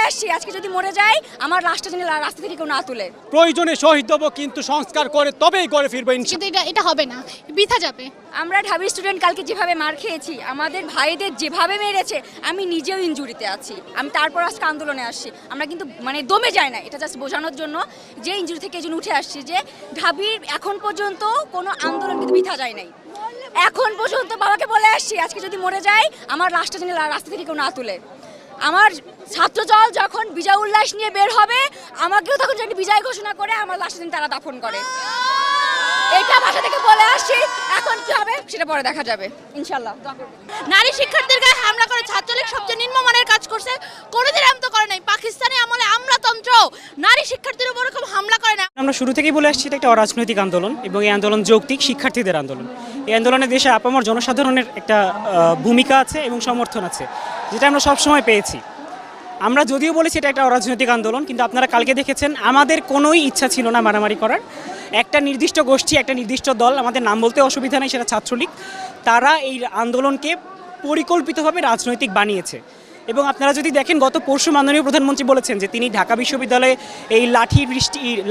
আসছি আজকে যদি মরে যাই আমার লাশটা যেন রাস্তা থেকে কেউ না তুলে। প্রয়োজনে শহীদ হব, কিন্তু সংস্কার করে তবেই করে ফিরবো কিন্তু এটা হবে না, বৃথা যাবে। আমরা ঢাবি স্টুডেন্ট কালকে যেভাবে মার খেয়েছি, আমাদের ভাইদের যেভাবে মেরেছে, আমি নিজেও ইনজুরিতে আছি, আমি তারপর আজকে আন্দোলনে আসছি। আমরা কিন্তু মানে দমে যায় না, এটা জাস্ট বোঝানোর জন্য যে ইনজুরি থেকে এই জন্য উঠে আসছি যে ঢাবির এখন পর্যন্ত কোনো আন্দোলন কিন্তু বৃথা যায় নাই। এখন পর্যন্ত বাবাকে বলে আসছি আজকে যদি মরে যাই আমার লাশটা যেন রাস্তা থেকে কেউ না তুলে। আমার ছাত্রদল যখন বিজয় উল্লাস নিয়ে বের হবে, আমাকেও তখন যদি বিজয় ঘোষণা করে আমার লাশটা যেন তারা দাফন করে, এটা ভাষা থেকে বলে আসছি। এখন কি হবে সেটা পরে দেখা যাবে ইনশাআল্লাহ। নারী শিক্ষার্থীদের গায়ে হামলা করে ছাত্রলীগ সবচেয়ে নিম্নমানের কাজ করছে, কোনোদিন এমন তো করে নাই। পাকিস্তানি আমলে আমলাতন্ত্র নারী শিক্ষার্থীর উপর এরকম হামলা করে না। আমরা শুরু থেকেই বলে আসছি এটা একটা অরাজনৈতিক আন্দোলন এবং এই আন্দোলন যৌক্তিক শিক্ষার্থীদের আন্দোলন। এই আন্দোলনে দেশের আপামর জনসাধারণের একটা ভূমিকা আছে এবং সমর্থন আছে, যেটা আমরা সবসময় পেয়েছি। আমরা যদিও বলেছি এটা একটা অরাজনৈতিক আন্দোলন, কিন্তু আপনারা কালকে দেখেছেন আমাদের কোনোই ইচ্ছা ছিল না মারামারি করার। একটা নির্দিষ্ট গোষ্ঠী, একটা নির্দিষ্ট দল, আমাদের নাম বলতে অসুবিধা নেই, সেটা ছাত্রলীগ, তারা এই আন্দোলনকে পরিকল্পিতভাবে রাজনৈতিক বানিয়েছে। এবং আপনারা যদি দেখেন গত পরশু মাননীয় প্রধানমন্ত্রী বলেছেন যে তিনি ঢাকা বিশ্ববিদ্যালয়ে এই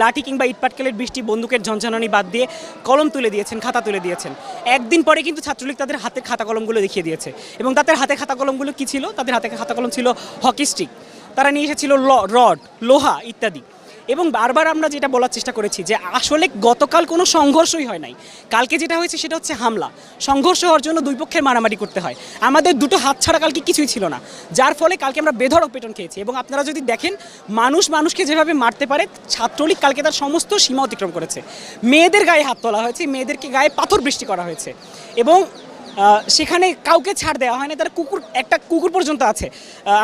লাঠি কিংবা ইটপাটকেলের বৃষ্টি, বন্দুকের ঝনঝনানি বাদ দিয়ে কলম তুলে দিয়েছেন, খাতা তুলে দিয়েছেন। একদিন পরে কিন্তু ছাত্রলীগ তাদের হাতে খাতা কলমগুলো দেখিয়ে দিয়েছে। এবং তাদের হাতে খাতা কলমগুলো কী ছিল? তাদের হাতে খাতা কলম ছিল হকি স্টিক, তারা নিয়ে এসেছিল রড, লোহা ইত্যাদি। এবং বারবার আমরা যেটা বলার চেষ্টা করেছি যে আসলে গতকাল কোনো সংঘর্ষই হয় নাই, কালকে যেটা হয়েছে সেটা হচ্ছে হামলা। সংঘর্ষ হওয়ার জন্য দুই পক্ষের মারামারি করতে হয়, আমাদের দুটো হাত ছাড়া কালকে কিছুই ছিল না, যার ফলে কালকে আমরা বেধড়ক পেটন খেয়েছি। এবং আপনারা যদি দেখেন মানুষকে যেভাবে মারতে পারে, ছাত্রলীগ কালকে তার সমস্ত সীমা অতিক্রম করেছে। মেয়েদের গায়ে হাত তোলা হয়েছে, মেয়েদেরকে গায়ে পাথর বৃষ্টি করা হয়েছে এবং সেখানে কাউকে ছাড় দেওয়া হয় না। তার একটা কুকুর পর্যন্ত আছে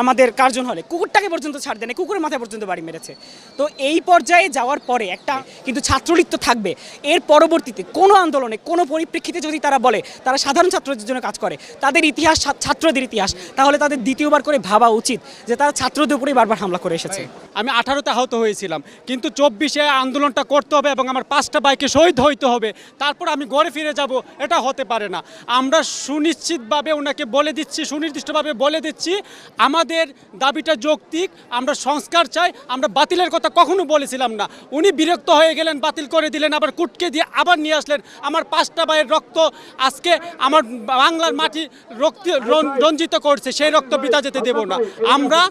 আমাদের কার্জন হলে, কুকুরটাকে পর্যন্ত ছাড় দেয় না, কুকুরের মাথায় পর্যন্ত বাড়ি মেরেছে। তো এই পর্যায়ে যাওয়ার পরে একটা কিন্তু ছাত্রলীগ তো থাকবে। এর পরবর্তীতে কোনো আন্দোলনে কোনো পরিপ্রেক্ষিতে যদি তারা বলে তারা সাধারণ ছাত্রদের জন্য কাজ করে, তাদের ইতিহাস ছাত্রদের ইতিহাস, তাহলে তাদের দ্বিতীয়বার করে ভাবা উচিত যে তারা ছাত্রদের উপরেই বারবার হামলা করে এসেছে। আমি 18তে আহত হয়েছিলাম, কিন্তু 24-এ আন্দোলনটা করতে হবে এবং আমার 5টা বাইকে শহীদ হইতে হবে, তারপর আমি ঘরে ফিরে যাব। এটা হতে পারে না। আমরা সুনিশ্চিতভাবে ওনাকে বলে দিচ্ছি, সুনির্দিষ্টভাবে বলে দিচ্ছি আমাদের দাবিটা যৌক্তিক, আমরা সংস্কার চাই, আমরা বাতিলের কথা কখনো বলেছিলাম না। উনি বিরক্ত হয়ে গেলেন, বাতিল করে দিলেন, আবার কুটকে দিয়ে আবার নিয়ে আসলেন। আমার 5টা ভাইয়ের রক্ত আজকে আমার বাংলার মাটি রঞ্জিত করছে, সেই রক্ত বৃথা যেতে দেব না। আমরা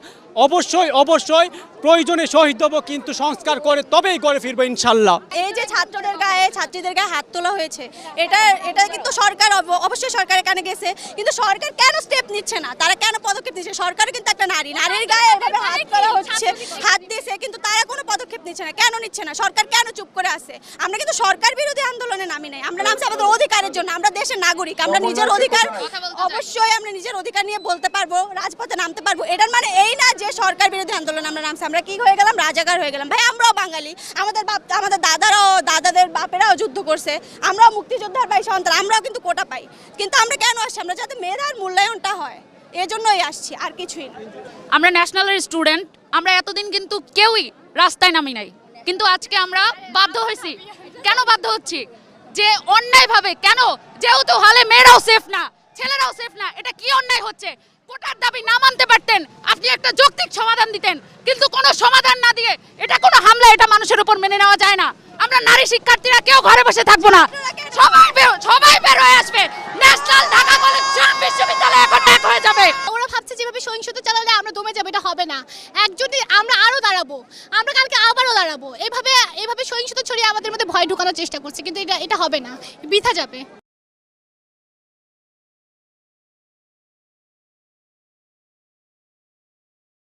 অবশ্যই প্রয়োজনে শহীদ হব, কিন্তু সংস্কার করে তবেই করে ফিরবো ইনশাল্লাহ। এই যে ছাত্রীদের গায়ে হাত তোলা হয়েছে, এটা কিন্তু সরকার অবশ্যই সরকারের কানে গেছে, কিন্তু সরকার কেন স্টেপ নিচ্ছে না? তারা কেন পদক্ষেপ নিচ্ছে? সরকার কিন্তু একটা নারীর গায়ে এভাবে হাত তোলা হচ্ছে, হাত দিয়েছে, কিন্তু তারা কোনো পদক্ষেপ নিচ্ছে না। কেন নিচ্ছে না? সরকার কেন চুপ করে আছে? আমরা কিন্তু সরকার বিরোধী আন্দোলনে নামি নাই, আমরা নামছি আমাদের অধিকারের জন্য। আমরা দেশের নাগরিক, আমরা নিজের অধিকার, অবশ্যই আমরা নিজের অধিকার নিয়ে বলতে পারবো, রাজপথে নামতে পারবো। এটার মানে এই না যে সরকার বিরোধী আন্দোলন আমরা নামছি। আমরা কি হয়ে গেলাম? রাজাকার হয়ে গেলাম। ভাই আমরাও বাঙালি, আমাদের দাদাদের বাপেরাও যুদ্ধ করছে, আমরাও মুক্তিযোদ্ধার ভাই সন্তান, আমরাও কিন্তু কোটা পাই। কিন্তু আমরা কেন আসছি? আমরা যাতে মেধার মূল্যায়নটা হয়, এজন্যই আসছি, আর কিছুই না। আমরা ন্যাশনালের স্টুডেন্ট, আমরা এতদিন কিন্তু কেউই রাস্তায় নামি নাই, কিন্তু আজকে আমরা বাধ্য হয়েছি। কেন বাধ্য হচ্ছি? যে অন্যায়ভাবে, কেন? যেহেতু হলে মেয়েরাও সেফ না, ছেলেরাও সেফ না। এটা কি অন্যায় হচ্ছে? কোটার দাবি না মানতে পারতেন, আপনি একটা যৌক্তিক সমাধান দিতেন, কিন্তু কোনো সমাধান না দিয়ে এটা কোনো হামলা, এটা মানুষের উপর মেনে নেওয়া যায় না। আমরা নারী শিক্ষার্থীরা কেউ ঘরে বসে থাকবো না, সবাই বের হয়ে আসবে। ন্যাশনাল ঢাকা কলেজ বিশ্ববিদ্যালয় এখন এক হয়ে যাবে। ওরা ভাবছে যেভাবে সহিংসতা চালালে আমরা দমে যাবো, এটা হবে না। একজনই আমরা আরো দাঁড়াবো, আমরা কালকে আবারও দাঁড়াবো। এভাবে সহিংসতা ছড়িয়ে আমাদের মধ্যে ভয় ঢুকানোর চেষ্টা করছে, কিন্তু এটা হবে না, বৃথা যাবে।